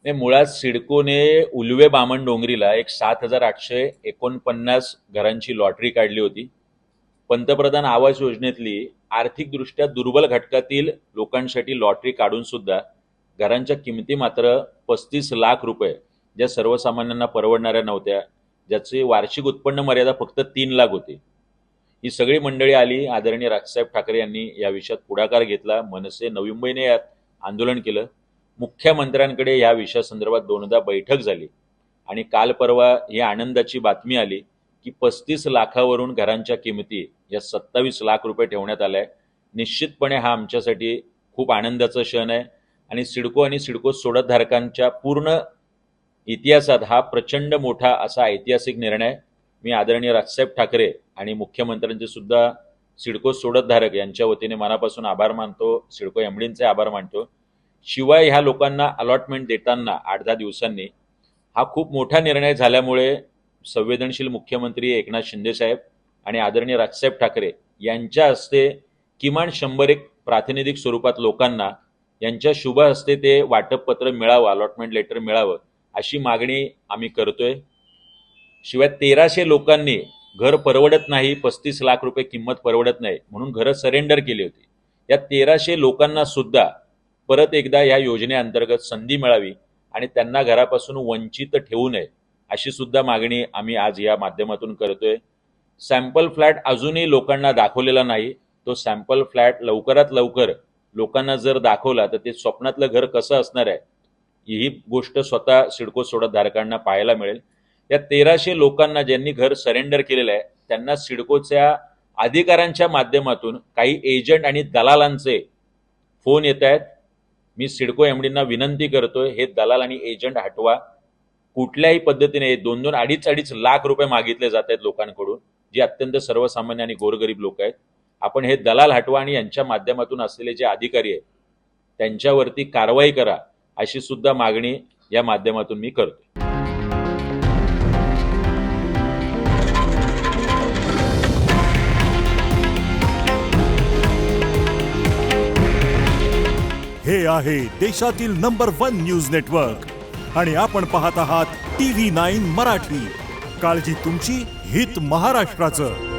नाही, मुळात सिडकोने उल्वे बामणडोंगरीला एक 7,849 घरांची लॉटरी काढली होती. पंतप्रधान आवास योजनेतली आर्थिकदृष्ट्या दुर्बल घटकातील लोकांसाठी लॉटरी काढून सुद्धा घरांच्या किमती मात्र 35 लाख रुपये, ज्या सर्वसामान्यांना परवडणाऱ्या नव्हत्या, ज्याची वार्षिक उत्पन्न मर्यादा फक्त 3 लाख होती. ही सगळी मंडळी आली. आदरणीय राजसाहेब ठाकरे यांनी या विषयात पुढाकार घेतला. मनसे नवी मुंबईने यात आंदोलन केलं. मुख्यमंत्र्यांकडे या विषयासंदर्भात दोनदा बैठक झाली आणि काल परवा ही आनंदाची बातमी आली की 35 लाखावरून घरांच्या किमती या 27 लाख रुपये ठेवण्यात आल्या. निश्चितपणे हा आमच्यासाठी खूप आनंदाचा क्षण आहे आणि सिडको आणि सिडको सोडतधारकांच्या पूर्ण इतिहासात हा प्रचंड मोठा असा ऐतिहासिक निर्णय. मी आदरणीय राजसाहेब ठाकरे आणि मुख्यमंत्र्यांचे सुद्धा सिडको सोडतधारक यांच्या वतीने मनापासून आभार मानतो. सिडको एमडींचे आभार मानतो. शिवाय ह्या लोकांना अलॉटमेंट देताना 8-10 दिवसांनी हा खूप मोठा निर्णय झाल्यामुळे संवेदनशील मुख्यमंत्री एकनाथ शिंदे साहेब आणि आदरणीय राजसाहेब ठाकरे यांच्या हस्ते किमान 100 प्रातिनिधिक स्वरूपात लोकांना यांच्या शुभ हस्ते ते वाटप पत्र मिळावं, अलॉटमेंट लेटर मिळावं अशी मागणी आम्ही करतोय. शिवाय 1300 लोकांनी घर परवडत नाही, 35 लाख रुपये किंमत परवडत नाही म्हणून घरं सरेंडर केली होती. या 1300 लोकांना सुद्धा परत एकदा या योजनेअंतर्गत संधी मिळावी आणि त्यांना घरापासून वंचित ठेवू नये अशी सुद्धा मागणी आम्ही आज या माध्यमातून करतोय. सॅम्पल फ्लॅट अजूनही लोकांना दाखवलेला नाही. तो सॅम्पल फ्लॅट लवकरात लवकर लोकांना जर दाखवला तर ते स्वप्नातलं घर कसं असणार आहे ही गोष्ट स्वतः सिडको सोडतधारकांना पाहायला मिळेल. या 1300 लोकांना ज्यांनी घर सरेंडर केलेलं आहे त्यांना सिडकोच्या अधिकाऱ्यांच्या माध्यमातून काही एजंट आणि दलालांचे फोन येत आहेत. मी सिडको एमडींना विनंती करतोय, हे दलाल आणि एजंट हटवा. कुठल्याही पद्धतीने 2-2, 2.5 लाख रुपये मागितले जात आहेत लोकांकडून, जी अत्यंत सर्वसामान्य आणि गोरगरीब लोक आहेत. आपण हे दलाल हटवा आणि यांच्या माध्यमातून असलेले जे अधिकारी आहेत त्यांच्यावरती कारवाई करा अशी सुद्धा मागणी या माध्यमातून मी करतो. हे आहे देशातील नंबर 1 न्यूज नेटवर्क आणि आपण पाहत आहात TV9 मराठी. काळजी तुमची, हित महाराष्ट्राचं.